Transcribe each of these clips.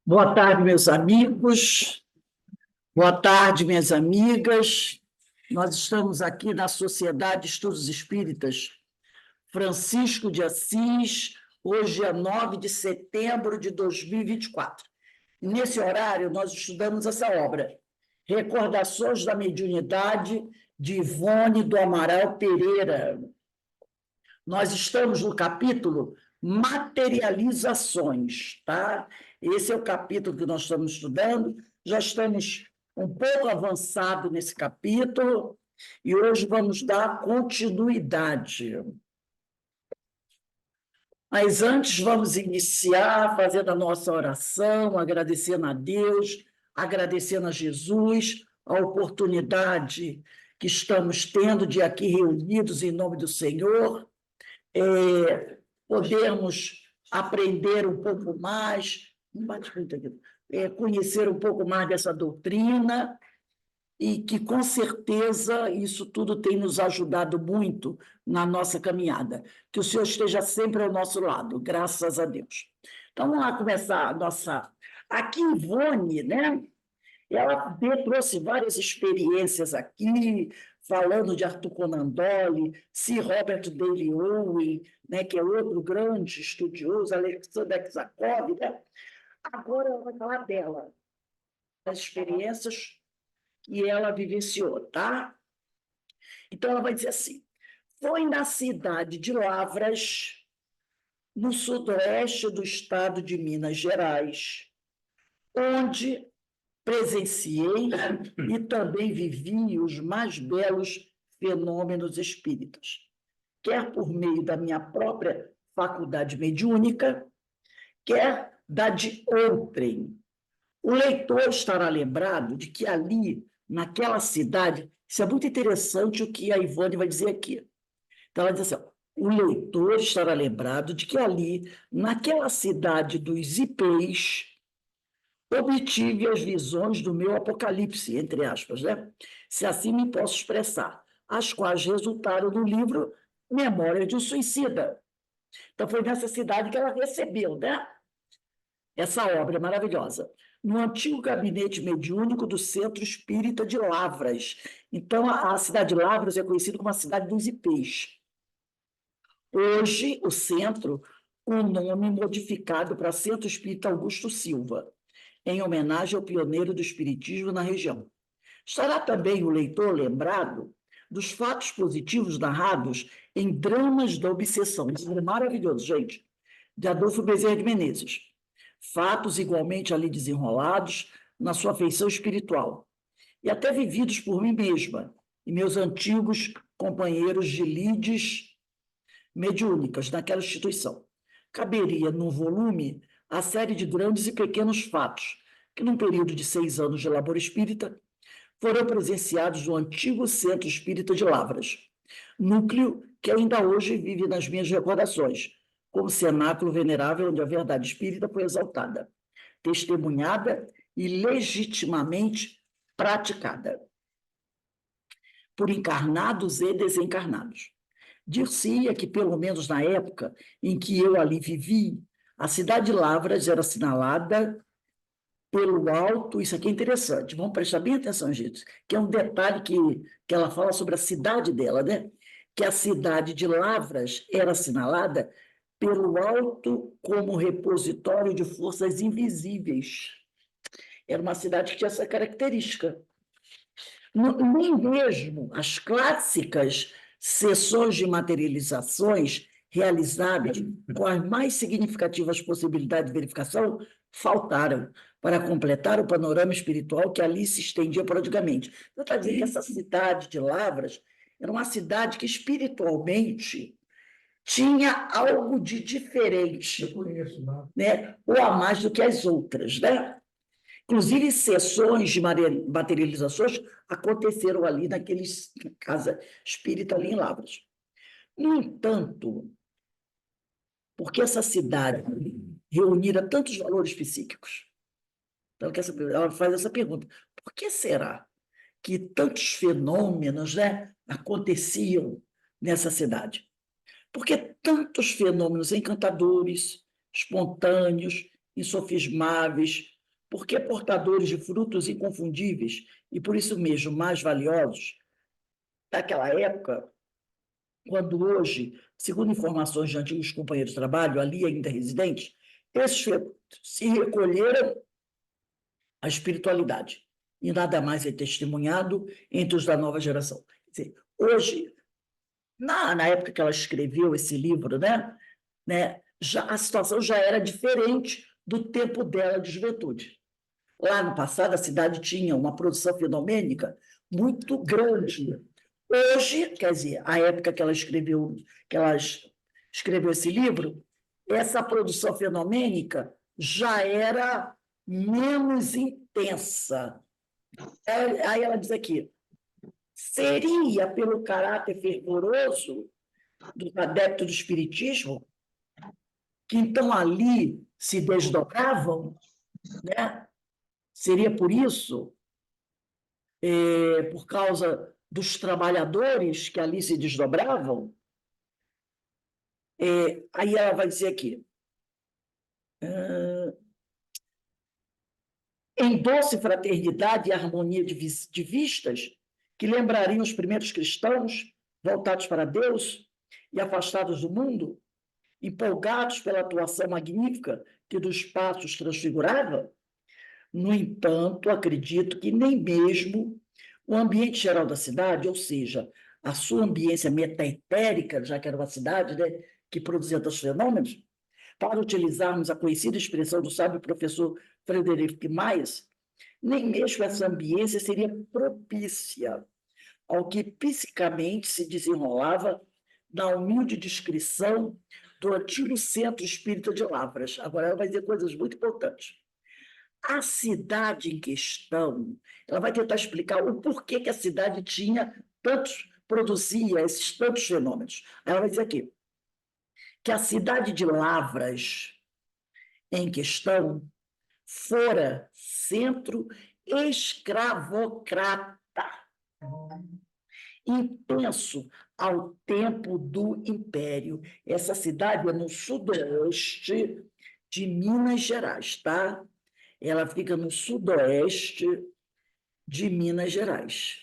Boa tarde, meus amigos. Boa tarde, minhas amigas. Nós estamos aqui na Sociedade de Estudos Espíritas Francisco de Assis. Hoje é 9 de setembro de 2024. Nesse horário, nós estudamos essa obra, Recordações da Mediunidade, de Ivone do Amaral Pereira. Nós estamos no capítulo Materializações, tá? Esse é o capítulo que nós estamos estudando. Já estamos um pouco avançado nesse capítulo e hoje vamos dar continuidade. Mas antes vamos iniciar fazendo a nossa oração, agradecendo a Deus, agradecendo a Jesus a oportunidade que estamos tendo de aqui reunidos em nome do Senhor, podermos aprender um pouco mais, conhecer um pouco mais dessa doutrina, e que, com certeza, isso tudo tem nos ajudado muito na nossa caminhada. Que o Senhor esteja sempre ao nosso lado, graças a Deus. Então, vamos lá começar a nossa... Aqui, Ivone, né? Ela trouxe várias experiências aqui, falando de Arthur Conan Doyle, Sir Robert Daley Owen, né, que é outro grande estudioso, Alexander Aksakov, né? Agora ela vai falar dela, das experiências que ela vivenciou, tá? Então ela vai dizer assim: foi na cidade de Lavras, no sudoeste do estado de Minas Gerais, onde presenciei e também vivi os mais belos fenômenos espíritas, quer por meio da minha própria faculdade mediúnica, quer da de outrem. O leitor estará lembrado de que ali, naquela cidade, isso é muito interessante o que a Ivone vai dizer aqui. Então, ela diz assim: ó, o leitor estará lembrado de que ali, naquela cidade dos Ipês, obtive as visões do meu apocalipse, entre aspas, né? Se assim me posso expressar, as quais resultaram no livro Memória de um Suicida. Então, foi nessa cidade que ela recebeu, né? Essa obra maravilhosa, no antigo gabinete mediúnico do Centro Espírita de Lavras. Então, a cidade de Lavras é conhecida como a cidade dos Ipês. Hoje, o centro, um nome modificado para Centro Espírita Augusto Silva, em homenagem ao pioneiro do espiritismo na região. Estará também o leitor lembrado dos fatos positivos narrados em Dramas da Obsessão. Isso é maravilhoso, gente, de Adolfo Bezerra de Menezes. Fatos igualmente ali desenrolados na sua feição espiritual, e até vividos por mim mesma e meus antigos companheiros de lides mediúnicas naquela instituição. Caberia, num volume, a série de grandes e pequenos fatos, que, num período de 6 anos de labor espírita, foram presenciados no antigo Centro Espírita de Lavras, núcleo que ainda hoje vive nas minhas recordações, como cenáculo venerável onde a verdade espírita foi exaltada, testemunhada e legitimamente praticada por encarnados e desencarnados. Dir-se-ia que, pelo menos na época em que eu ali vivi, a cidade de Lavras era assinalada pelo alto. Isso aqui é interessante, vamos prestar bem atenção, gente, que é um detalhe que ela fala sobre a cidade dela, né? Que a cidade de Lavras era assinalada pelo alto como repositório de forças invisíveis. Era uma cidade que tinha essa característica. Nem mesmo as clássicas sessões de materializações realizadas com as mais significativas possibilidades de verificação faltaram para completar o panorama espiritual que ali se estendia prodigamente. Você está dizendo que essa cidade de Lavras era uma cidade que espiritualmente tinha algo de diferente, né? Ou a mais do que as outras, né? Inclusive, sessões de materializações aconteceram ali naquele casa espírita ali em Lavras. No entanto, porque essa cidade reunira tantos valores psíquicos? Então, ela faz essa pergunta: por que será que tantos fenômenos, né, aconteciam nessa cidade? Por que tantos fenômenos encantadores, espontâneos, insofismáveis, porque portadores de frutos inconfundíveis e, por isso mesmo, mais valiosos, daquela época, quando hoje, segundo informações de antigos companheiros de trabalho, ali ainda residentes, esses se recolheram à espiritualidade, e nada mais é testemunhado entre os da nova geração. Quer dizer, hoje, na época que ela escreveu esse livro, a situação já era diferente do tempo dela de juventude. Lá no passado, a cidade tinha uma produção fenomênica muito grande. Hoje, quer dizer, a época que ela escreveu esse livro, essa produção fenomênica já era menos intensa. Aí ela diz aqui, seria pelo caráter fervoroso dos adeptos do espiritismo, que então ali se desdobravam, né? Seria por isso, por causa dos trabalhadores que ali se desdobravam? Aí ela vai dizer aqui, em doce fraternidade e harmonia de vistas, que lembrariam os primeiros cristãos voltados para Deus e afastados do mundo, empolgados pela atuação magnífica que dos passos transfigurava. No entanto, acredito que nem mesmo o ambiente geral da cidade, ou seja, a sua ambiência metaetérica, já que era uma cidade, né, que produzia tantos fenômenos, para utilizarmos a conhecida expressão do sábio professor Frederic Myers, nem mesmo essa ambiência seria propícia ao que psicamente se desenrolava na humilde descrição do antigo centro espírita de Lavras. Agora ela vai dizer coisas muito importantes. A cidade em questão, ela vai tentar explicar o porquê que a cidade produzia esses tantos fenômenos. Ela vai dizer aqui que a cidade de Lavras, em questão, fora centro escravocrata, intenso ao tempo do Império. Essa cidade é no sudoeste de Minas Gerais, tá? Ela fica no sudoeste de Minas Gerais.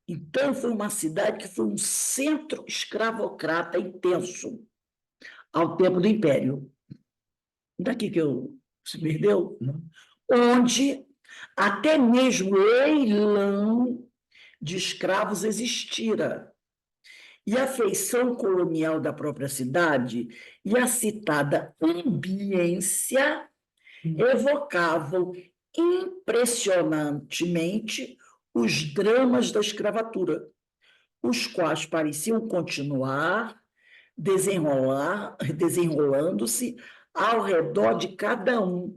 Então, foi uma cidade que foi um centro escravocrata intenso ao tempo do Império. Daqui que eu se perdeu? Onde até mesmo leilão de escravos existira. E a feição colonial da própria cidade e a citada ambiência evocavam impressionantemente os dramas da escravatura, os quais pareciam continuar desenrolando-se ao redor de cada um,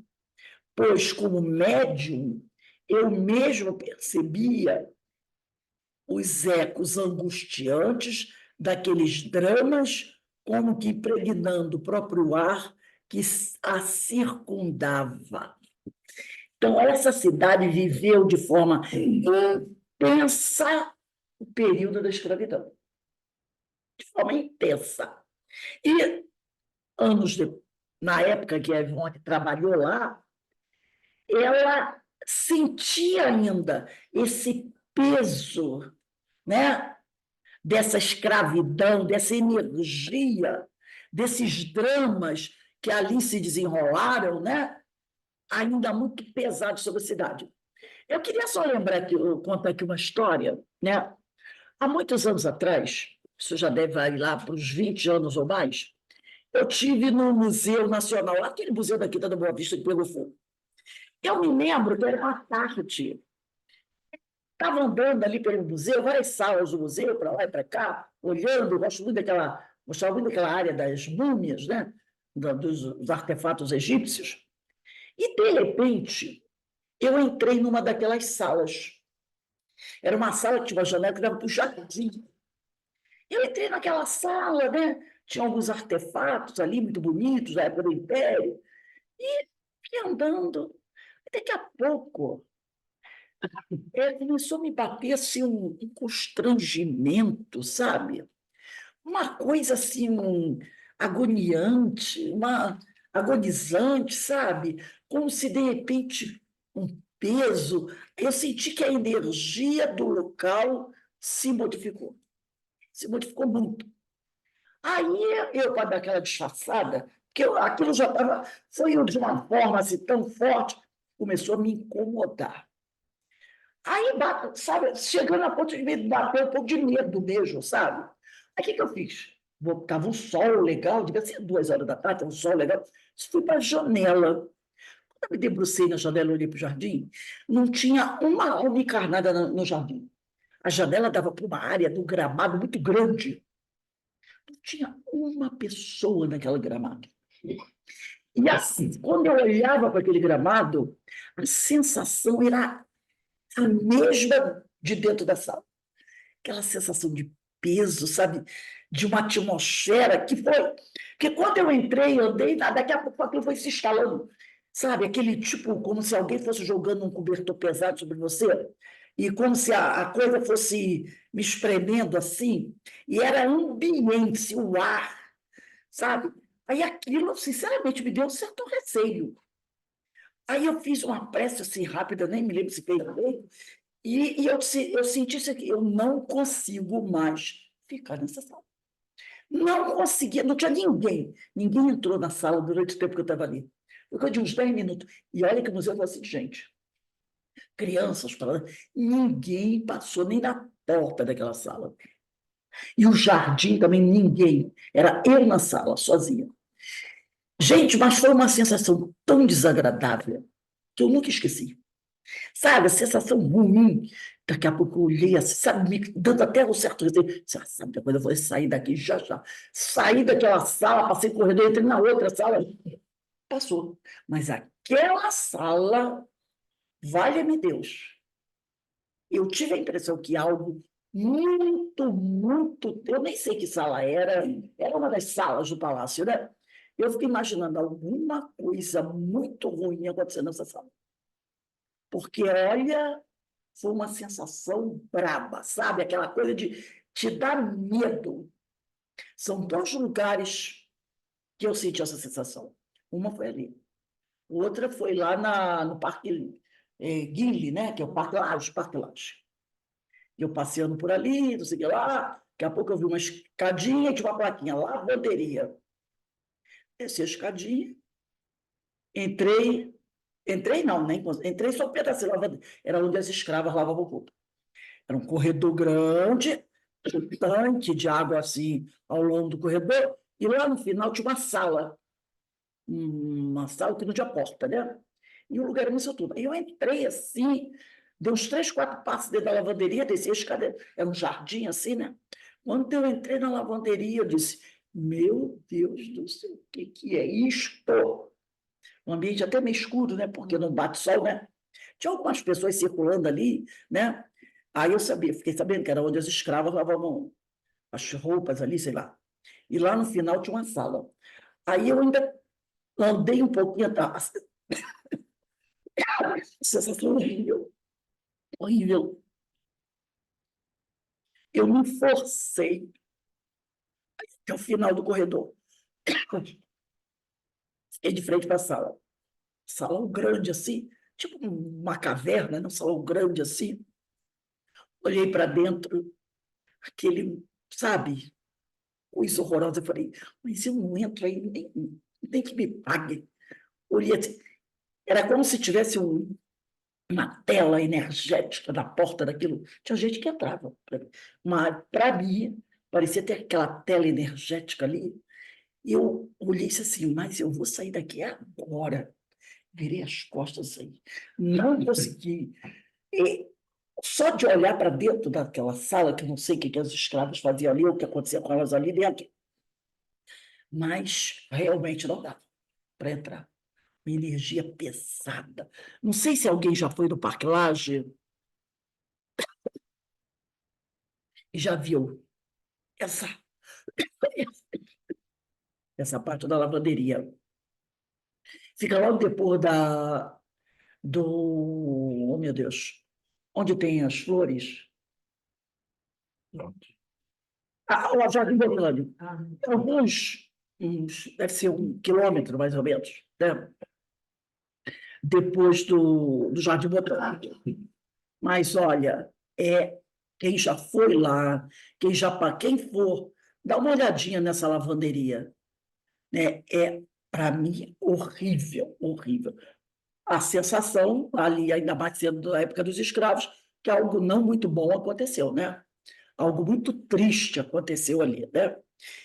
pois, como médium, eu mesmo percebia os ecos angustiantes daqueles dramas, como que impregnando o próprio ar que a circundava. Então, essa cidade viveu de forma intensa o período da escravidão. De forma intensa. E, na época que a Ivone trabalhou lá, ela sentia ainda esse peso, né, dessa escravidão, dessa energia, desses dramas que ali se desenrolaram, né, ainda muito pesados sobre a cidade. Eu queria só contar aqui uma história, né? Há muitos anos atrás, isso já deve ir lá para uns 20 anos ou mais, eu tive no Museu Nacional, aquele museu daqui da Boa Vista que pegou fogo. Eu me lembro que era uma tarde. Estava andando ali pelo museu, várias salas do museu, para lá e para cá, olhando, gostava muito daquela área das múmias, né? Dos artefatos egípcios. E, de repente, eu entrei numa daquelas salas. Era uma sala que tinha uma janela que dava para o jardim. Eu entrei naquela sala, né? Tinha alguns artefatos ali muito bonitos, da época do Império, e fui andando. Daqui a pouco, começou a me bater assim, um constrangimento, sabe? Uma coisa assim, agoniante, agonizante, sabe? Como se, de repente, um peso. Eu senti que a energia do local se modificou muito. Aí eu, para dar aquela disfarçada, porque aquilo já estava, foi de uma forma assim, tão forte, começou a me incomodar. Aí, sabe, chegando a ponto de me bater um pouco de medo mesmo, sabe? Aí o que eu fiz? Estava um sol legal, devia ser 2 horas da tarde, um sol legal. Fui para a janela. Quando eu me debrucei na janela, olhei para o jardim, não tinha uma alma encarnada no jardim. A janela dava para uma área do gramado muito grande. Não tinha uma pessoa naquela gramado. E assim, quando eu olhava para aquele gramado, a sensação era a mesma de dentro da sala. Aquela sensação de peso, sabe? De uma atmosfera que foi. Porque quando eu entrei, andei, daqui a pouco aquilo foi se instalando. Sabe? Aquele tipo, como se alguém fosse jogando um cobertor pesado sobre você, e como se a coisa fosse me espremendo assim, e era ambiente, o ar, sabe? Aí aquilo, sinceramente, me deu um certo receio. Aí eu fiz uma prece assim rápida, nem me lembro se fez bem, e eu senti isso aqui, eu não consigo mais ficar nessa sala. Não conseguia, não tinha ninguém. Ninguém entrou na sala durante o tempo que eu estava ali. Ficou de uns 10 minutos. E olha que o museu foi assim, gente. Crianças falando, ninguém passou nem na porta daquela sala. E o jardim também, ninguém. Era eu na sala, sozinha. Gente, mas foi uma sensação tão desagradável que eu nunca esqueci. Sabe, a sensação ruim. Daqui a pouco eu olhei assim, sabe, me dando até um certo receio. Sabe, depois eu vou sair daqui já já. Saí daquela sala, passei o corredor, entrei na outra sala. Passou. Mas aquela sala, valha-me Deus, eu tive a impressão que algo muito, muito. Eu nem sei que sala era, era uma das salas do palácio, né? Eu fiquei imaginando alguma coisa muito ruim acontecendo nessa sala. Porque, olha, foi uma sensação braba, sabe? Aquela coisa de te dar medo. São dois lugares que eu senti essa sensação. Uma foi ali. Outra foi lá no Parque Guile, né? Que é o Parque Lage, Parque Lage. Eu passeando por ali, não sei o que lá. Daqui a pouco eu vi uma escadinha e tinha uma plaquinha, lavanderia. Desci a escadinha, entrei. Entrei não, nem entrei só um pedacinho. Era onde as escravas lavavam roupa. Era um corredor grande, um tanque de água assim ao longo do corredor, e lá no final tinha uma sala que não tinha porta, né? E o lugar era muito tudo. E eu entrei assim, dei uns 3, 4 passos dentro da lavanderia, desci a escada, era um jardim assim, né? Quando eu entrei na lavanderia, eu disse: Meu Deus do céu, o que é isto? Um ambiente até meio escuro, né? Porque não bate sol, né? Tinha algumas pessoas circulando ali, né? Aí eu sabia, fiquei sabendo que era onde as escravas lavavam as roupas ali, sei lá. E lá no final tinha uma sala. Aí eu ainda andei um pouquinho atrás. Sensação horrível, horrível. Eu me forcei até o final do corredor. Fiquei de frente para a sala. Salão grande assim, tipo uma caverna, né? Um salão grande assim. Olhei para dentro, aquele, sabe, coisa horrorosa. Eu falei, mas eu não entro aí, nem que me pague. Olhei assim, era como se tivesse uma tela energética na porta daquilo. Tinha gente que entrava. Mas, para mim, parecia ter aquela tela energética ali. E eu olhei e disse assim, mas eu vou sair daqui agora. Virei as costas aí. Não consegui. E só de olhar para dentro daquela sala, que eu não sei o que as escravas faziam ali, ou o que acontecia com elas ali dentro, mas realmente não dava para entrar. Uma energia pesada. Não sei se alguém já foi no Parque Lage e já viu essa, essa parte da lavanderia. Fica logo depois oh meu Deus, onde tem as flores. Pronto. O Jardim Botânico. Alguns. deve ser 1 quilômetro, mais ou menos, né? Depois do Jardim Botânico. Mas, olha, quem já foi lá, quem for, dá uma olhadinha nessa lavanderia, né? Para mim, horrível, horrível. A sensação, ali, ainda mais sendo da época dos escravos, que algo não muito bom aconteceu, né? Algo muito triste aconteceu ali, né?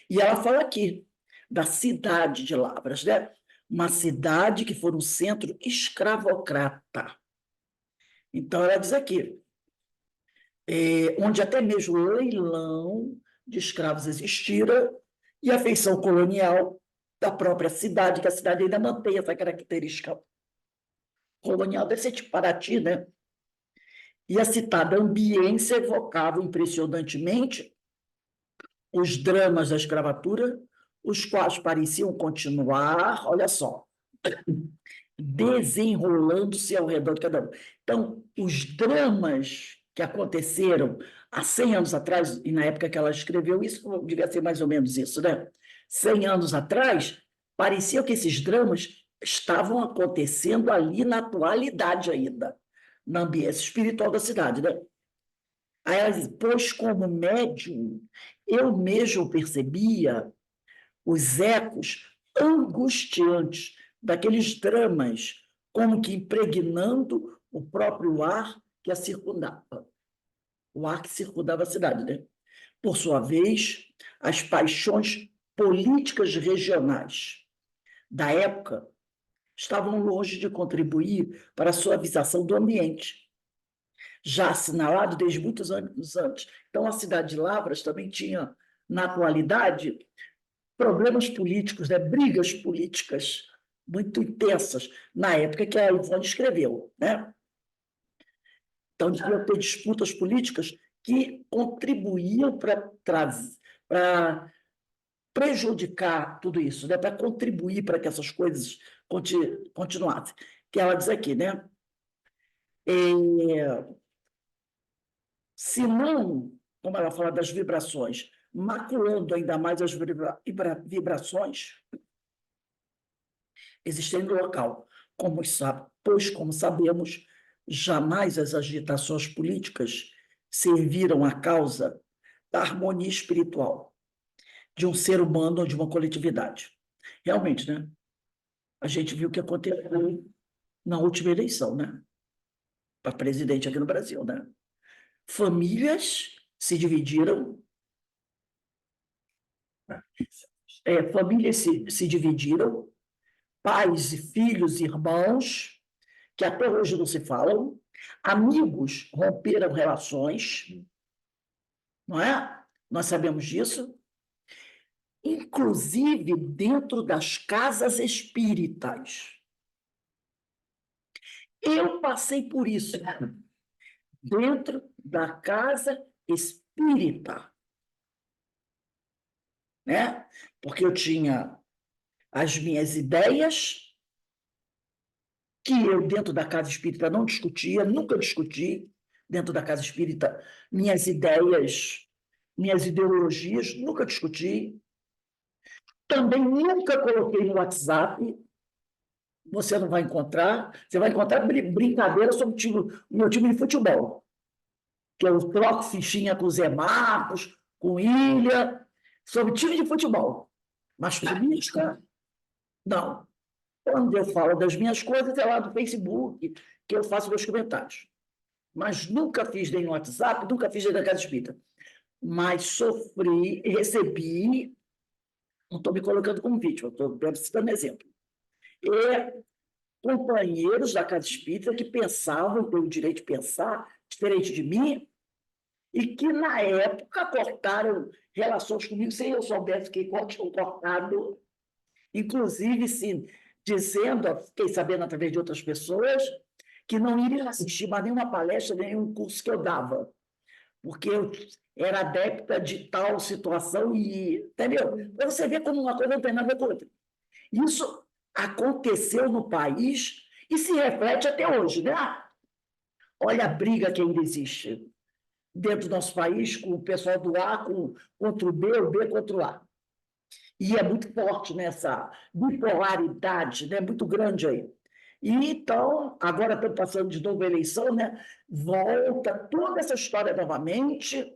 E ela fala aqui da cidade de Lavras, né? Uma cidade que foi um centro escravocrata. Então, ela diz aqui, onde até mesmo o leilão de escravos existira e a feição colonial da própria cidade, que a cidade ainda mantém essa característica colonial, deve ser tipo Paraty, né? E a citada ambiência evocava impressionantemente os dramas da escravatura, os quais pareciam continuar, olha só, desenrolando-se ao redor de cada um. Então, os dramas que aconteceram há 100 anos atrás, e na época que ela escreveu isso, devia ser mais ou menos isso, né? 100 anos atrás, parecia que esses dramas estavam acontecendo ali na atualidade ainda, na ambiência espiritual da cidade, né? Aí ela diz, pois como médium, eu mesmo percebia os ecos angustiantes daqueles dramas, como que impregnando o próprio ar que a circundava, o ar que circundava a cidade, né? Por sua vez, as paixões políticas regionais da época estavam longe de contribuir para a suavização do ambiente, já assinalado desde muitos anos antes. Então, a cidade de Lavras também tinha, na atualidade, problemas políticos, né? Brigas políticas muito intensas, na época que a Ivone escreveu, né? Então, devia ter disputas políticas que contribuíam para prejudicar tudo isso, né? Para contribuir para que essas coisas continuassem. Que ela diz aqui, né? Se não, como ela fala das vibrações, maculando ainda mais as vibrações existem no local, pois, como sabemos, jamais as agitações políticas serviram à causa da harmonia espiritual de um ser humano ou de uma coletividade. Realmente, né? A gente viu o que aconteceu na última eleição, né? Para presidente aqui no Brasil, né? Famílias se dividiram, famílias se dividiram, pais e filhos, irmãos, que até hoje não se falam, amigos romperam relações, não é? Nós sabemos disso, inclusive dentro das casas espíritas. Eu passei por isso, dentro da casa espírita, né? Porque eu tinha as minhas ideias, que eu, dentro da casa espírita, não discutia, nunca discuti, dentro da casa espírita, minhas ideias, minhas ideologias, nunca discuti. Também nunca coloquei no WhatsApp, você não vai encontrar, você vai encontrar brincadeira sobre o meu time de futebol, que eu troco fichinha com o Zé Marcos, com o Ilha, sobre time de futebol. Mas política, não. Quando eu falo das minhas coisas, é lá do Facebook, que eu faço meus comentários. Mas nunca fiz nem no WhatsApp, nunca fiz nem na Casa Espírita. Mas sofri, recebi, não estou me colocando como vítima, estou citando exemplo. E companheiros da Casa Espírita que pensavam, têm o direito de pensar, diferente de mim, e que, na época, cortaram relações comigo sem eu soubesse que tinham cortado, inclusive, sim, dizendo, fiquei sabendo através de outras pessoas, que não iriam assistir mais nenhuma palestra, nenhum curso que eu dava, porque eu era adepta de tal situação e, entendeu? Para você ver como uma coisa não tem nada a ver com outra. Isso aconteceu no país e se reflete até hoje, né? Olha a briga que ainda existe dentro do nosso país com o pessoal do A contra o B contra o A. E é muito forte nessa bipolaridade, né, muito grande aí. E então, agora estamos passando de novo a eleição, né? Volta toda essa história novamente,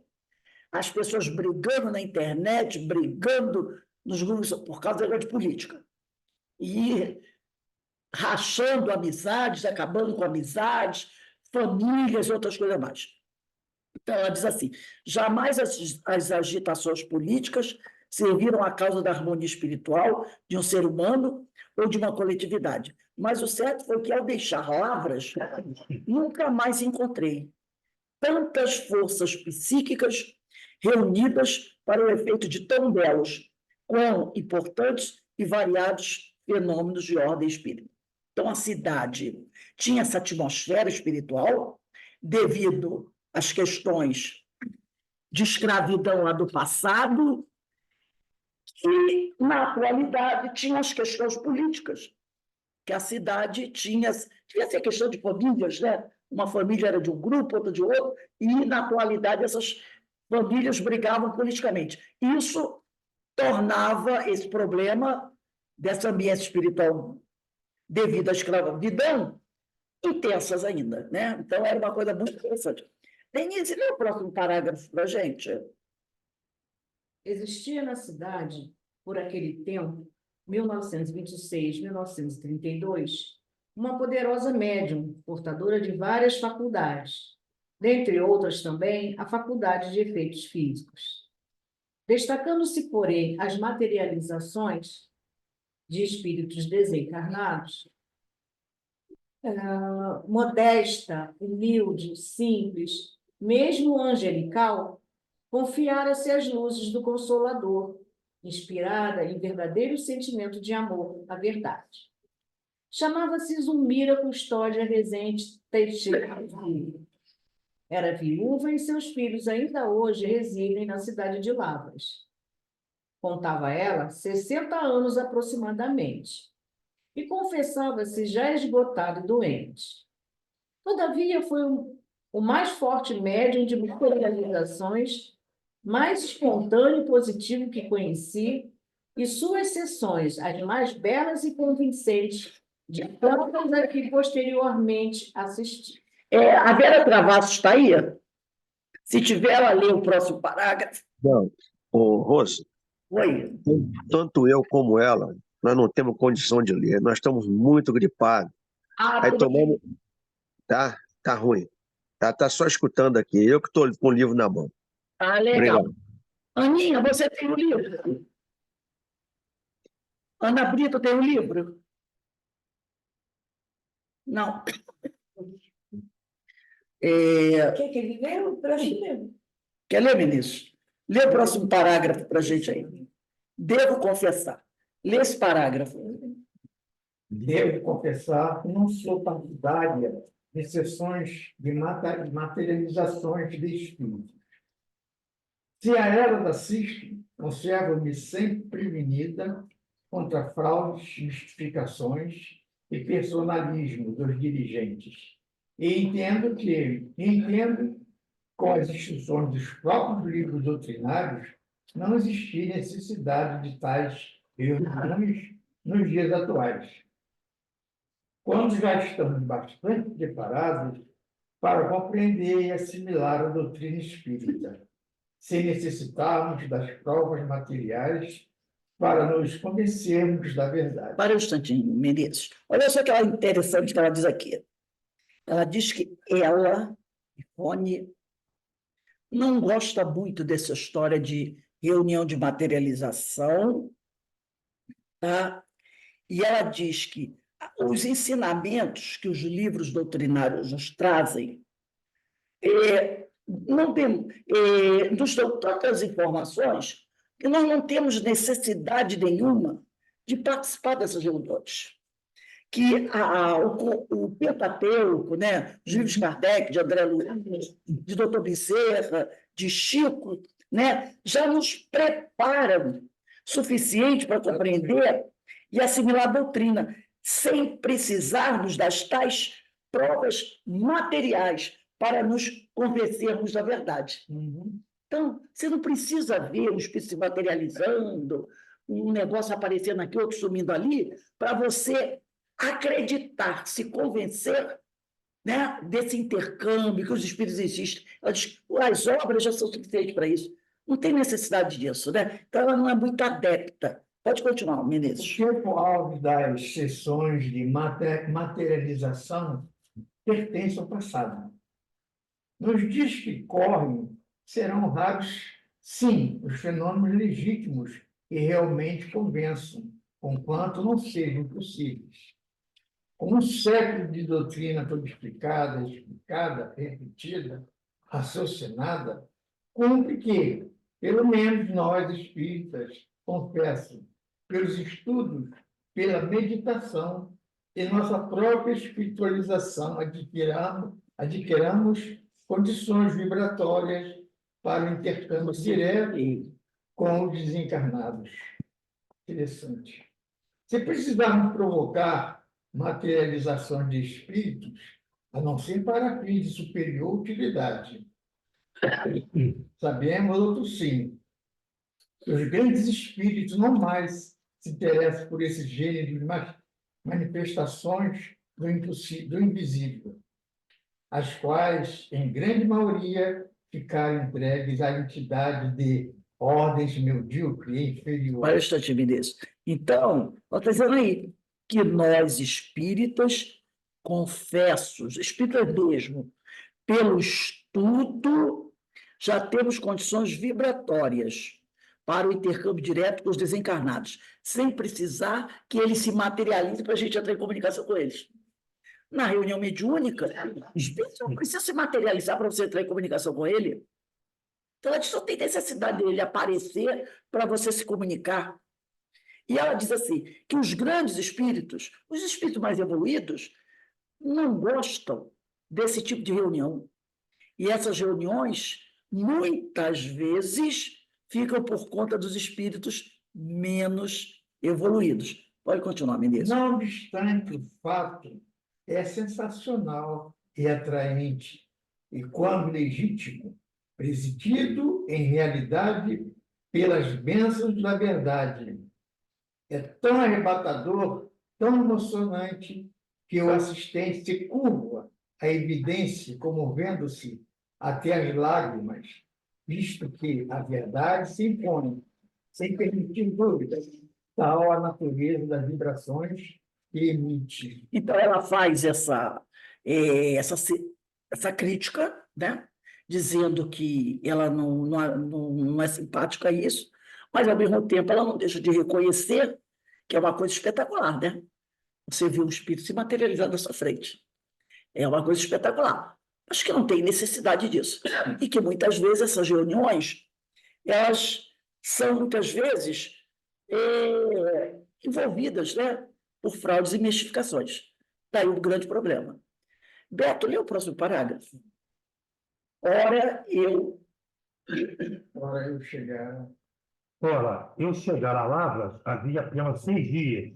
as pessoas brigando na internet, brigando nos grupos por causa da política. E rachando amizades, acabando com amizades, famílias, outras coisas mais. Então, ela diz assim: jamais as agitações políticas serviram à causa da harmonia espiritual de um ser humano ou de uma coletividade. Mas o certo foi que, ao deixar Lavras, nunca mais encontrei tantas forças psíquicas reunidas para o efeito de tão belos, quão importantes e variados fenômenos de ordem espírita. Então, a cidade tinha essa atmosfera espiritual devido às questões de escravidão lá do passado e, na atualidade, tinha as questões políticas, que a cidade tinha ser questão de famílias, né? Uma família era de um grupo, outra de outro, e, na atualidade, essas famílias brigavam politicamente. Isso tornava esse problema dessa ambiente espiritual devido à escravidão intensas ainda, né? Então, era uma coisa muito interessante. Denise, lê o próximo parágrafo para a gente. Existia na cidade, por aquele tempo, 1926, 1932, uma poderosa médium, portadora de várias faculdades, dentre outras também a faculdade de efeitos físicos. Destacando-se, porém, as materializações de espíritos desencarnados, modesta, humilde, simples, mesmo angelical, confiara-se às luzes do Consolador, inspirada em verdadeiro sentimento de amor à verdade. Chamava-se Zulmira Custódia Rezende Teixeira Filho. Era viúva e seus filhos ainda hoje residem na cidade de Lavras. Contava ela 60 anos aproximadamente e confessava-se já esgotada e doente. Todavia, foi o mais forte médium de materializações, mais espontâneo e positivo que conheci, e suas sessões, as mais belas e convincentes, de tantas a que posteriormente assisti. A Vera Travassos está aí? Se tiver, ela lê o próximo parágrafo. Não, ô, Rosa, Oi. tanto eu como ela, nós não temos condição de ler, nós estamos muito gripados. Aí Tudo tomamos, tá ruim. Tá só escutando aqui, eu que estou com o livro na mão. legal. Obrigado. Aninha, você tem o livro? Ana Brito tem o livro? Não. Quer que ele leia para mim mesmo? Quer ler, ministro? Lê o próximo parágrafo para a gente aí. Devo confessar. Lê esse parágrafo. Devo confessar que não sou partidária de sessões de materializações de espíritos. Se a era da CISP, conservo-me sempre prevenida contra fraudes, mistificações e personalismo dos dirigentes. E entendo, com as instruções dos próprios livros doutrinários, não existir necessidade de tais reuniões nos dias atuais, quando já estamos bastante preparados para compreender e assimilar a doutrina espírita, sem necessitarmos das provas materiais para nos convencermos da verdade. Para um instantinho, Menezes. Olha só que ela interessante que ela diz aqui. Ela diz que ela, Ivone, não gosta muito dessa história de reunião de materialização, tá? E ela diz que os ensinamentos que os livros doutrinários nos trazem nos dão tantas informações que nós não temos necessidade nenhuma de participar dessas reuniões. Que o Pentateuco, né, os livros de Kardec, de André Luiz, de Dr. Bezerra, de Chico, né, já nos preparam suficiente para compreender e assimilar a doutrina, sem precisarmos das tais provas materiais para nos convencermos da verdade. Então, você não precisa ver o espírito se materializando, um negócio aparecendo aqui, outro sumindo ali, para você acreditar, se convencer, né, desse intercâmbio, que os espíritos existem. As obras já são suficientes para isso. Não tem necessidade disso, né? Então, ela não é muito adepta. Pode continuar, O Menezes. tempo-alvo das sessões de materialização pertence ao passado. Nos dias que correm, serão raros, sim, os fenômenos legítimos e realmente convençam, conquanto não sejam possíveis. Com um século de doutrina toda explicada, repetida, raciocinada, cumpre que, pelo menos nós espíritas, confesso, pelos estudos, pela meditação e nossa própria espiritualização, adquiramos condições vibratórias para o intercâmbio direto com os desencarnados. Interessante. Se precisarmos provocar materialização de espíritos, a não ser para fins de superior utilidade. Sabemos, outro sim, que os grandes espíritos não mais se interessam por esse gênero de manifestações do invisível, as quais, em grande maioria, ficaram entregues à entidade de ordens medíocres e inferiores. Olha o instante, Menezes. Então, está dizendo aí que nós, espíritas, confessos, espíritas mesmo, pelo estudo, já temos condições vibratórias para o intercâmbio direto com os desencarnados, sem precisar que eles se materializem para a gente entrar em comunicação com eles. Na reunião mediúnica, o espírito não precisa se materializar para você entrar em comunicação com ele. Então, a gente só tem necessidade dele aparecer para você se comunicar. E ela diz assim, que os grandes espíritos, os espíritos mais evoluídos, não gostam desse tipo de reunião. E essas reuniões, muitas vezes, ficam por conta dos espíritos menos evoluídos. Pode continuar, Menezes. Não obstante, o fato é sensacional e atraente, e quando legítimo, presidido em realidade pelas bênçãos da verdade. É tão arrebatador, tão emocionante, que o assistente se curva à evidência, comovendo-se até as lágrimas, visto que a verdade se impõe, sem permitir dúvidas, tal a natureza das vibrações que emite. Então, ela faz essa crítica, né? Dizendo que ela não é simpática a isso, mas, ao mesmo tempo, ela não deixa de reconhecer que é uma coisa espetacular, né? Você vê um espírito se materializar na sua frente. É uma coisa espetacular. Acho que não tem necessidade disso. E que, muitas vezes, essas reuniões, elas são, muitas vezes, envolvidas, né, por fraudes e mistificações. Daí o grande problema. Beto, lê o próximo parágrafo. Ora, eu chegar a Lavras havia apenas 6 dias,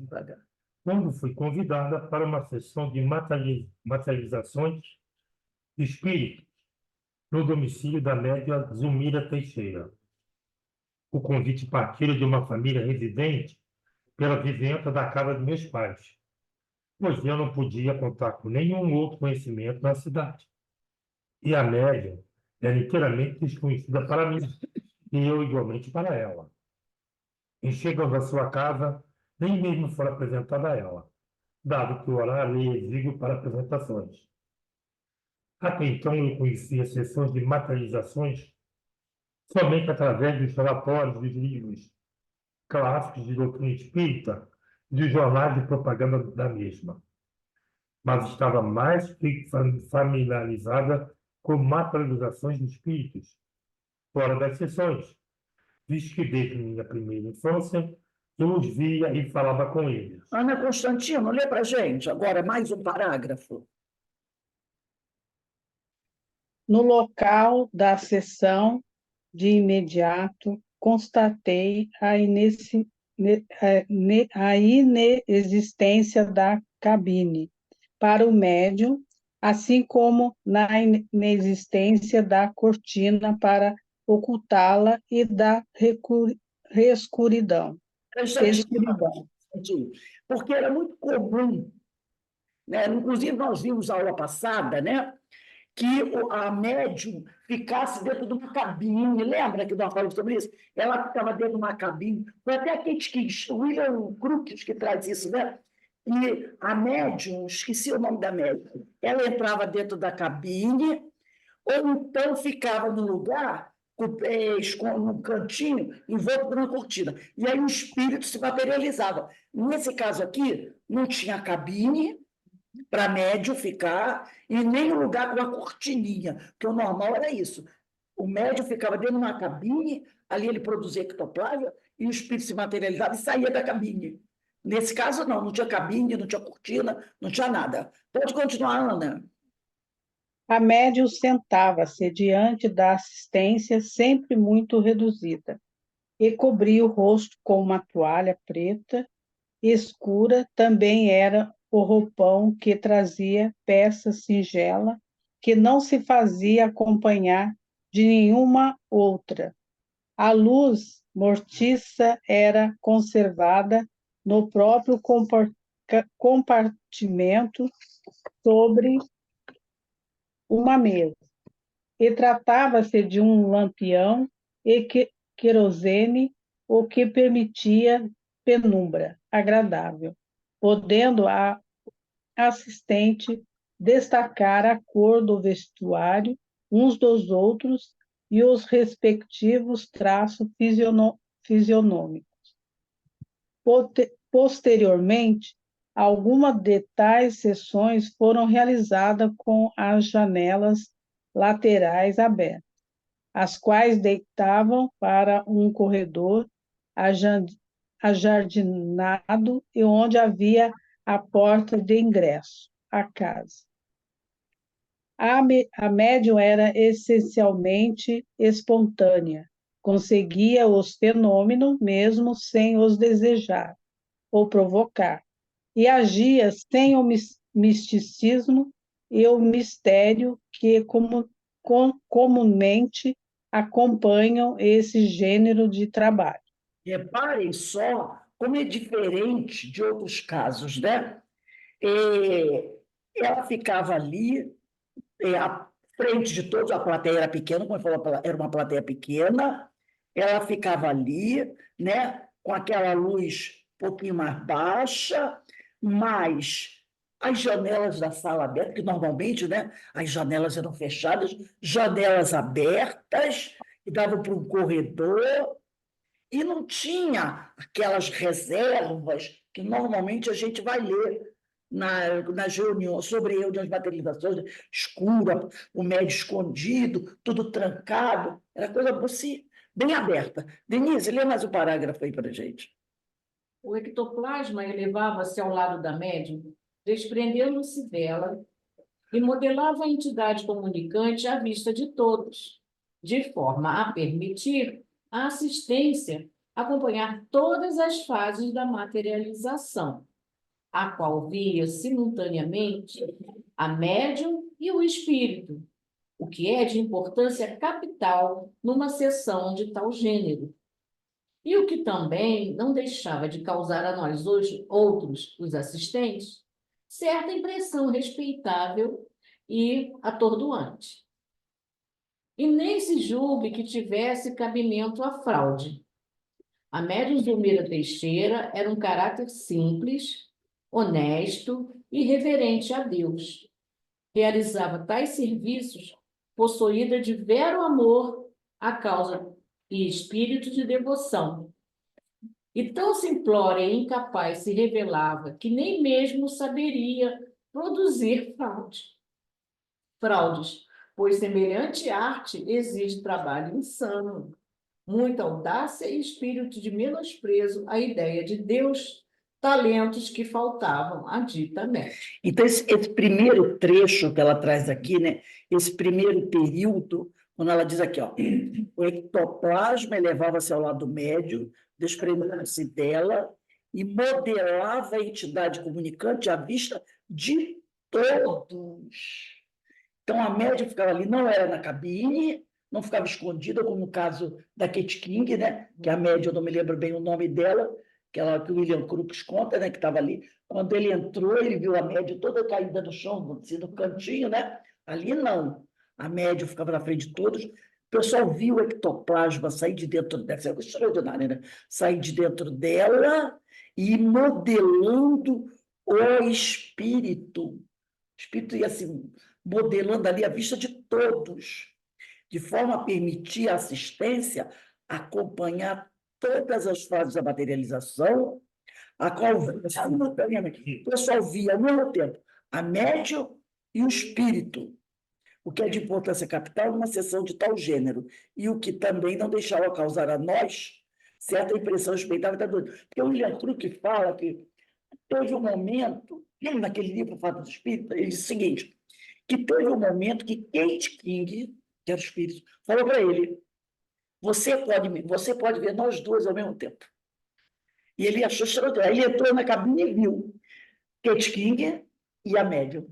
quando fui convidada para uma sessão de materializações de espíritos no domicílio da média Zumira Teixeira. O convite partira de uma família residente pela vizinhança da casa de meus pais, pois eu não podia contar com nenhum outro conhecimento na cidade. E a média era inteiramente desconhecida para mim, e eu igualmente para ela. Em chegando à sua casa, nem mesmo foi apresentada a ela, dado que o horário é exíguo para apresentações. Até então eu conhecia sessões de materializações somente através dos relatórios dos livros clássicos de doutrina espírita e dos jornais de propaganda da mesma. Mas estava mais que familiarizada com materializações de espíritos, fora das sessões, visto que desde minha primeira infância eu os via e falava com eles. Ana Constantino, lê para a gente agora mais um parágrafo. No local da sessão, de imediato, constatei a inexistência da cabine para o médium, assim como na inexistência da cortina para ocultá-la e da escuridão. Eu já tinha escuridão. porque era muito comum, né? Inclusive nós vimos na aula passada, né, que a médium ficasse dentro de uma cabine, lembra que nós falamos sobre isso? Ela ficava dentro de uma cabine, foi até aquele que o William Crookes que traz isso, né? E a médium, esqueci o nome da médium, ela entrava dentro da cabine, ou então ficava no lugar, num cantinho, envolto por uma cortina. E aí o espírito se materializava. Nesse caso aqui, não tinha cabine para médium ficar e nem um lugar com uma cortininha, porque o normal era isso. O médium ficava dentro de uma cabine, ali ele produzia ectoplasma e o espírito se materializava e saía da cabine. Nesse caso, não, não tinha cabine, não tinha cortina, não tinha nada. Pode continuar, Ana. A médium sentava-se diante da assistência, sempre muito reduzida, e cobria o rosto com uma toalha preta escura. Também era o roupão que trazia peça singela, que não se fazia acompanhar de nenhuma outra. A luz mortiça era conservada no próprio compartimento sobre uma mesa, e tratava-se de um lampião e querosene, o que permitia penumbra agradável, podendo a assistente destacar a cor do vestuário uns dos outros e os respectivos traços fisionômicos. Posteriormente, algumas de tais sessões foram realizadas com as janelas laterais abertas, as quais deitavam para um corredor ajardinado e onde havia a porta de ingresso à casa. A médium era essencialmente espontânea, conseguia os fenômenos mesmo sem os desejar ou provocar, e agia sem o misticismo e o mistério que comumente acompanham esse gênero de trabalho. Reparem só como é diferente de outros casos, né? Ela ficava ali, à frente de todos, a plateia era pequena, como eu falei, era uma plateia pequena, ela ficava ali, né, com aquela luz um pouquinho mais baixa, mas as janelas da sala abertas, que normalmente, né, as janelas eram fechadas, janelas abertas, que davam para um corredor, e não tinha aquelas reservas que normalmente a gente vai ler nas reuniões, sobre reuniões de materializações, escura, o médio escondido, tudo trancado, era coisa assim, bem aberta. Denise, lê mais um parágrafo aí para a gente. O ectoplasma elevava-se ao lado da médium, desprendendo-se dela, e modelava a entidade comunicante à vista de todos, de forma a permitir a assistência acompanhar todas as fases da materialização, a qual via simultaneamente a médium e o espírito, o que é de importância capital numa sessão de tal gênero. E o que também não deixava de causar a nós hoje, outros, os assistentes, certa impressão respeitável e atordoante. E nem se julgue que tivesse cabimento a fraude. A médium Zulmira Teixeira era um caráter simples, honesto e reverente a Deus. Realizava tais serviços possuída de vero amor à causa e espírito de devoção. E tão simplória e incapaz se revelava que nem mesmo saberia produzir fraudes, pois semelhante arte exige trabalho insano, muita audácia e espírito de menosprezo à ideia de Deus, talentos que faltavam à dita médium. Então, esse primeiro trecho que ela traz aqui, né, esse primeiro período, quando ela diz aqui, ó, o ectoplasma elevava-se ao lado médio, desprendendo-se dela e modelava a entidade comunicante à vista de todos. Então, a médium ficava ali, não era na cabine, não ficava escondida, como no caso da Kate King, né? Que a médium, eu não me lembro bem o nome dela, aquela que o William Crookes conta, né, que estava ali. Quando ele entrou, ele viu a médium toda caída no chão, assim, no cantinho, né? Ali não. A médium ficava na frente de todos. O pessoal viu o ectoplasma sair de dentro dessa, é extraordinário, né? Sair de dentro dela e modelando o espírito. O espírito ia assim, modelando ali à vista de todos, de forma a permitir a assistência acompanhar todas as fases da materialização, a qual simultaneamente o pessoal via ao mesmo tempo a médium e o espírito, o que é de importância capital numa sessão de tal gênero, e o que também não deixava causar a nós certa impressão respeitável da doença. Porque o William Crookes fala que teve um momento, naquele livro Fato do Espírito, ele diz o seguinte, que teve um momento que Kate King, que era o espírito, falou para ele, você pode ver nós duas ao mesmo tempo. E ele achou extraordinário. Ele entrou na cabine e viu Kate King e a médium.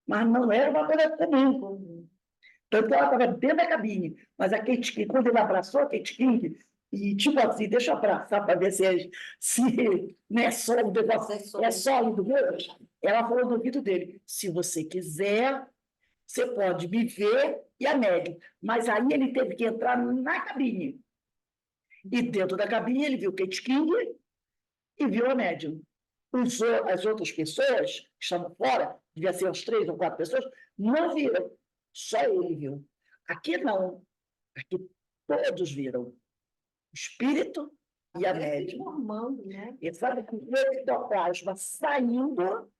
Mas não era uma coisa comum. Tanto que ela estava dentro da cabine. Mas a Kate King, quando ele abraçou a Kate King, e tipo assim, deixa eu abraçar para ver se não é sólido, é sólido mesmo. Ela falou no ouvido dele, se você quiser, você pode me ver e a médium. Mas aí ele teve que entrar na cabine. E dentro da cabine ele viu Kate King e viu a médium. As outras pessoas que estavam fora, devia ser umas 3 ou 4 pessoas, não viram. Só ele viu. Aqui não. Aqui todos viram. O espírito e a médium. Formando, né? E sabe que o ectoplasma saindo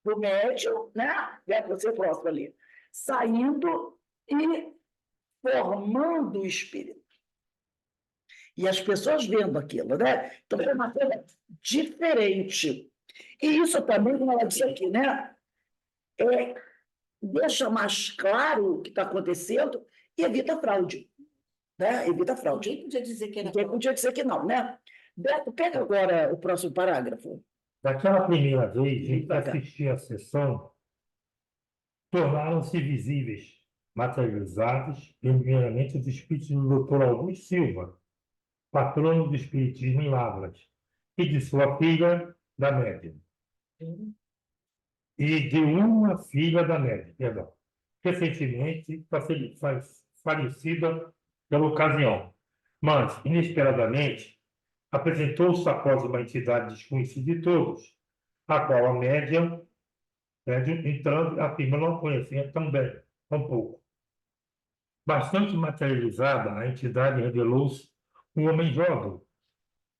do médium, né? Você próximo ali. Saindo e formando o espírito. E as pessoas vendo aquilo, né? Então, é uma coisa diferente. E isso também, como ela disse aqui, né? Deixa mais claro o que está acontecendo e evita fraude. Né? Evita fraude. Ninguém podia dizer que era Ninguém podia dizer que não, né? Beto, pega agora o próximo parágrafo. Daquela primeira vez em que assisti à sessão, tornaram-se visíveis, materializados, primeiramente os espíritos do Dr. Augusto Silva, patrono do espiritismo em Lavras, e de sua filha da médium. E de uma filha da médium, perdão, recentemente falecida pela ocasião. Mas, inesperadamente, apresentou-se após uma entidade desconhecida de todos, a qual a médium, entrando, afirma não conhecer também, tampouco. Bastante materializada, a entidade revelou-se um homem jovem,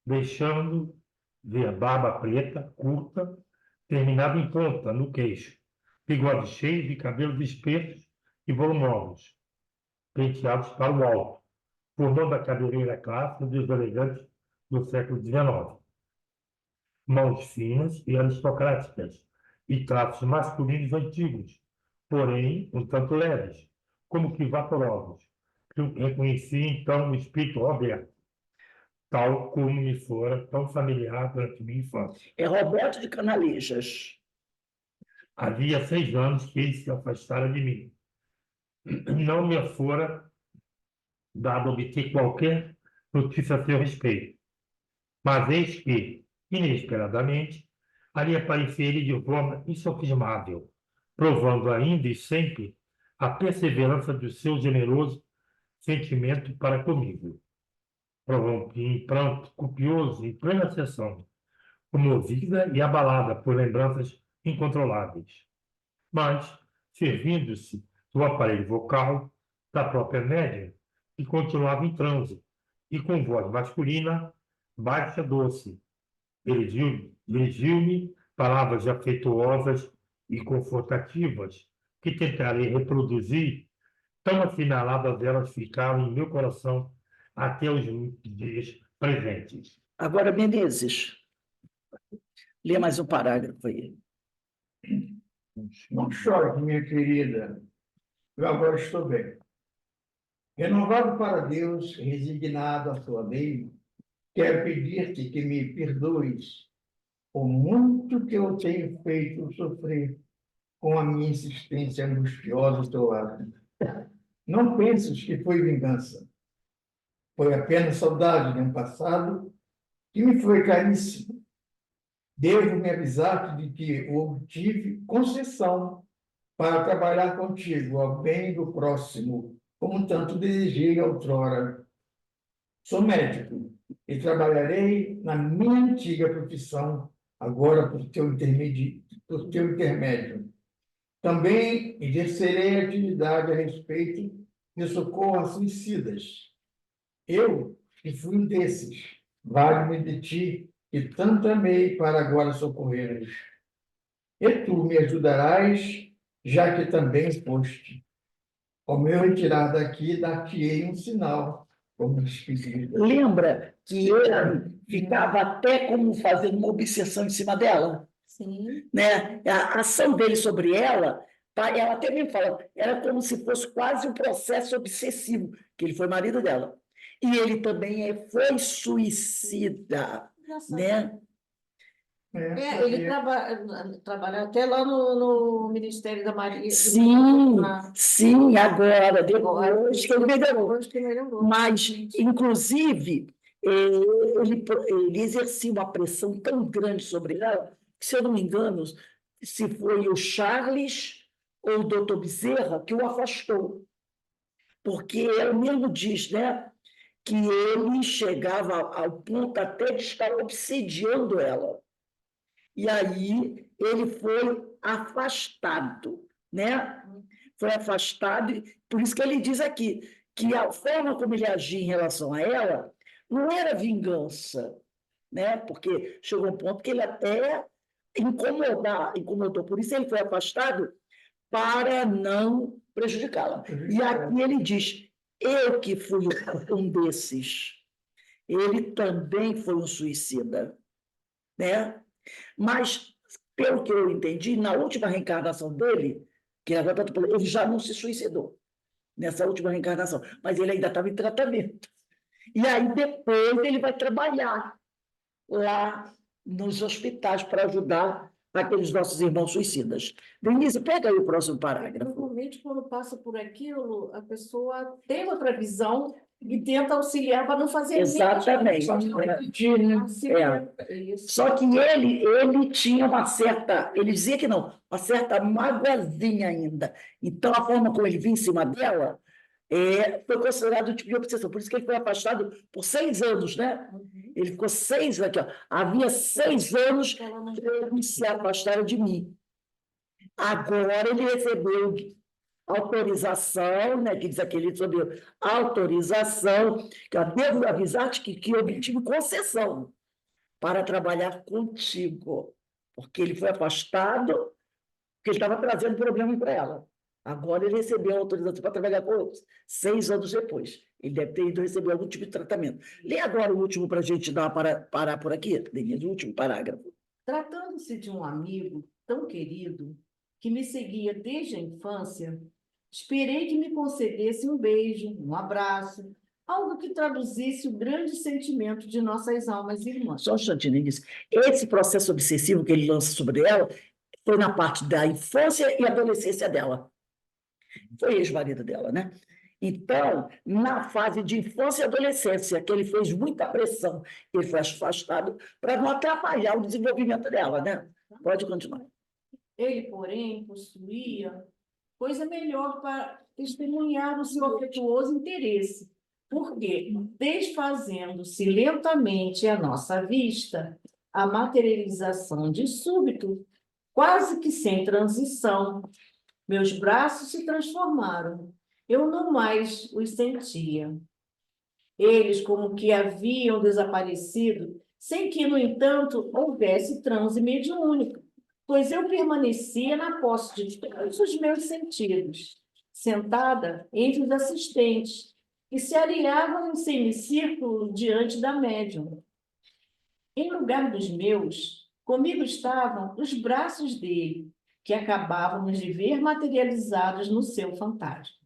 deixando ver barba preta, curta, terminada em ponta, no queixo, bigode cheio de cabelos espessos e volumosos, penteados para o alto, formando a cabeleira clássica dos elegantes do século XIX. Mãos finas e aristocráticas, e traços masculinos antigos, porém um tanto leves, como que vaporosos. Eu reconheci então o espírito Roberto, tal como me fora tão familiar durante minha infância. É Roberto de Canalejas. Havia 6 anos que ele se afastara de mim. Não me fora dado obter qualquer notícia a seu respeito. Mas eis que, inesperadamente, ali aparecia ele de forma insofismável, provando ainda e sempre a perseverança do seu generoso sentimento para comigo. Prorrompi em pranto copioso em plena sessão, comovida e abalada por lembranças incontroláveis. Mas, servindo-se do aparelho vocal da própria médium, que continuava em transe, e com voz masculina, baixa doce, dirigiu-me palavras afetuosas e confortativas, que tentarei reproduzir, tão assinaladas elas ficaram em meu coração até os dias presentes. Agora, Menezes, lê mais um parágrafo aí. Não chore, minha querida. Eu agora estou bem. Renovado para Deus, resignado à sua lei, quero pedir-te que me perdoes o muito que eu tenho feito sofrer com a minha insistência angustiosa ao teu lado. Não penses que foi vingança. Foi apenas saudade de um passado que me foi caríssimo. Devo me avisar de que obtive concessão para trabalhar contigo ao bem do próximo, como tanto desejei outrora. Sou médico e trabalharei na minha antiga profissão, agora por teu intermédio. Também exercerei atividade a respeito de socorro a suicidas. Eu, que fui um desses, valho-me de ti, que tanto amei para agora socorrer-os. E tu me ajudarás, já que também foste. Ao meu retirar daqui, dar-te-ei um sinal, como despedida. Lembra que ele ficava até como fazendo uma obsessão em cima dela? Sim. Né? A ação dele sobre ela, ela até me fala, era como se fosse quase um processo obsessivo, que ele foi marido dela. E ele também foi suicida, né? Ele trabalha até lá no Ministério da Maria. Sim, agora, depois que ele melhorou. Depois que melhorou. Mas, inclusive, ele exercia uma pressão tão grande sobre ela, que, se eu não me engano, se foi o Charles ou o doutor Bezerra que o afastou. Porque ele mesmo diz, né, que ele chegava ao ponto até de estar obsediando ela. E aí ele foi afastado, né? Foi afastado, por isso que ele diz aqui que a forma como ele agia em relação a ela não era vingança, né? Porque chegou um ponto que ele até incomodou, por isso ele foi afastado para não prejudicá-la. E aqui ele diz, eu que fui um desses, ele também foi um suicida, né? Mas, pelo que eu entendi, na última reencarnação dele, que agora ele já não se suicidou, nessa última reencarnação, mas ele ainda estava em tratamento. E aí, depois, ele vai trabalhar lá nos hospitais para ajudar aqueles nossos irmãos suicidas. Denise, pega aí o próximo parágrafo. Normalmente, quando passa por aquilo, a pessoa tem outra visão e tenta auxiliar para não fazer Exatamente. Só que ele tinha uma certa, ele dizia que não, uma certa magoazinha ainda. Então, a forma como ele vinha em cima dela foi considerado um tipo de obsessão. Por isso que ele foi afastado por 6 anos, né? Ele ficou 6 aqui, ó. Havia 6 anos que ele se afastaram de mim. Agora ele recebeu autorização, né, que diz aquele sobre autorização, que eu devo avisar-te que eu obtive concessão para trabalhar contigo, porque ele foi afastado, porque ele estava trazendo problema para ela. Agora ele recebeu a autorização para trabalhar com outros, 6 anos depois. Ele deve ter ido receber algum tipo de tratamento. Lê agora o último para a gente parar por aqui, Denise, o último parágrafo. Tratando-se de um amigo tão querido, que me seguia desde a infância, esperei que me concedesse um beijo, um abraço, algo que traduzisse o grande sentimento de nossas almas irmãs. Só um instantinho, Denise. Esse processo obsessivo que ele lança sobre ela foi na parte da infância e adolescência dela. Foi ex-marido dela, né? Então, na fase de infância e adolescência, que ele fez muita pressão, ele foi afastado para não atrapalhar o desenvolvimento dela, né? Pode continuar. Ele, porém, possuía coisa melhor para testemunhar o seu afetuoso interesse, porque, desfazendo-se lentamente à nossa vista, a materialização de súbito, quase que sem transição, meus braços se transformaram. Eu não mais os sentia. Eles como que haviam desaparecido, sem que, no entanto, houvesse transe mediúnico, pois eu permanecia na posse de todos os meus sentidos, sentada entre os assistentes, que se alinhavam em semicírculo diante da médium. Em lugar dos meus, comigo estavam os braços dele, que acabávamos de ver materializados no seu fantasma.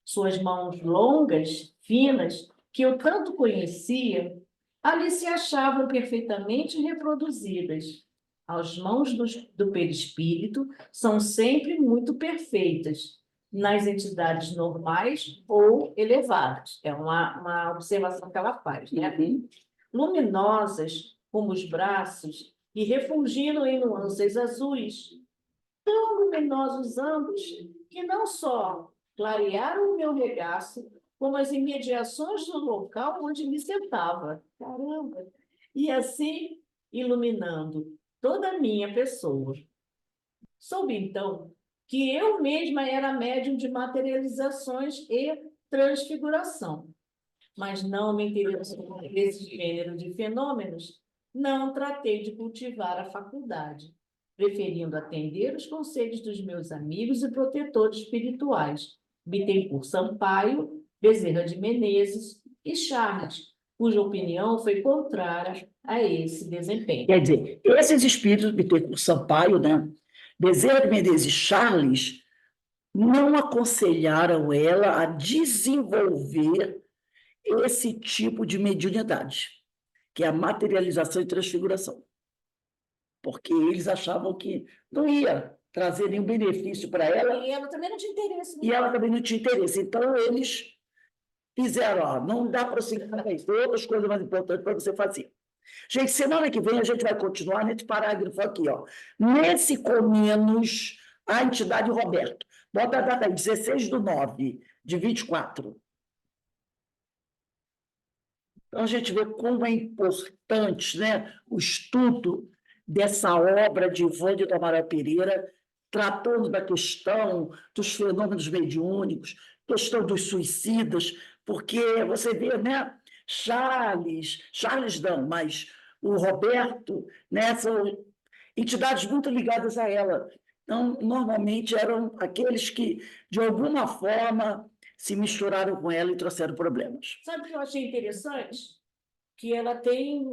Suas mãos longas, finas, que eu tanto conhecia, ali se achavam perfeitamente reproduzidas. As mãos do perispírito são sempre muito perfeitas, nas entidades normais ou elevadas. É uma observação que ela faz, né? luminosas como os braços e refulgindo em nuances azuis, tão luminosos ambos que não só clarearam o meu regaço, como as imediações do local onde me sentava. Caramba! E assim iluminando toda a minha pessoa. Soube, então, que eu mesma era médium de materializações e transfiguração, mas não me interessou por esse gênero de fenômenos, não tratei de cultivar a faculdade, preferindo atender os conselhos dos meus amigos e protetores espirituais, Bittencourt Sampaio, Bezerra de Menezes e Charles, cuja opinião foi contrária a esse desempenho. Quer dizer, esses espíritos, Bittencourt Sampaio, né? Bezerra de Menezes e Charles, não aconselharam ela a desenvolver esse tipo de mediunidade, que é a materialização e transfiguração. Porque eles achavam que não ia trazer nenhum benefício para ela. E ela também não tinha interesse. E ela também não tinha interesse. Então, eles fizeram, ó, não dá para você fazer isso, tem outras coisas mais importantes para você fazer. Gente, semana que vem a gente vai continuar nesse parágrafo aqui, ó. Nesse Comenos, a entidade Roberto. Bota a data aí, 16/9/24. Então, a gente vê como é importante, né, o estudo dessa obra de Ivone do Amaral Pereira, tratando da questão dos fenômenos mediúnicos, questão dos suicidas, porque você vê, né, Charles não, mas o Roberto, né, são entidades muito ligadas a ela. Então, normalmente eram aqueles que, de alguma forma, se misturaram com ela e trouxeram problemas. Sabe o que eu achei interessante? Que ela tem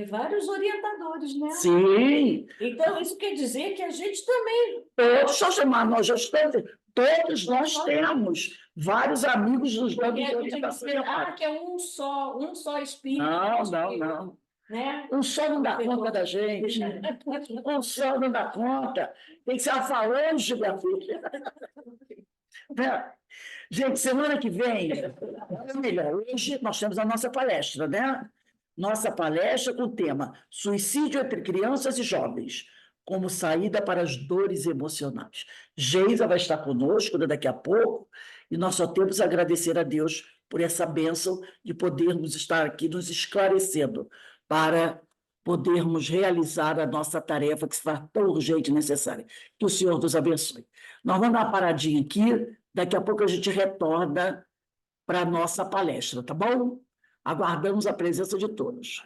vários orientadores, né? Sim, Então, isso quer dizer que a gente também. só chamar, nós já estamos, todos nós temos vários amigos nos dando Porque a gente orientação. que é um só espírito. Não. Né? Um só não dá conta da gente. Um só não dá conta. Tem que ser uma falange, minha filha. Né? Gente, semana que vem, melhor, hoje nós temos a nossa palestra, né? Nossa palestra com o tema Suicídio entre crianças e jovens, como saída para as dores emocionais. Geisa vai estar conosco daqui a pouco, e nós só temos a agradecer a Deus por essa bênção de podermos estar aqui nos esclarecendo para podermos realizar a nossa tarefa que se faz tão urgente e necessária. Que o Senhor nos abençoe. Nós vamos dar uma paradinha aqui, daqui a pouco a gente retorna para a nossa palestra, tá bom? Aguardamos a presença de todos.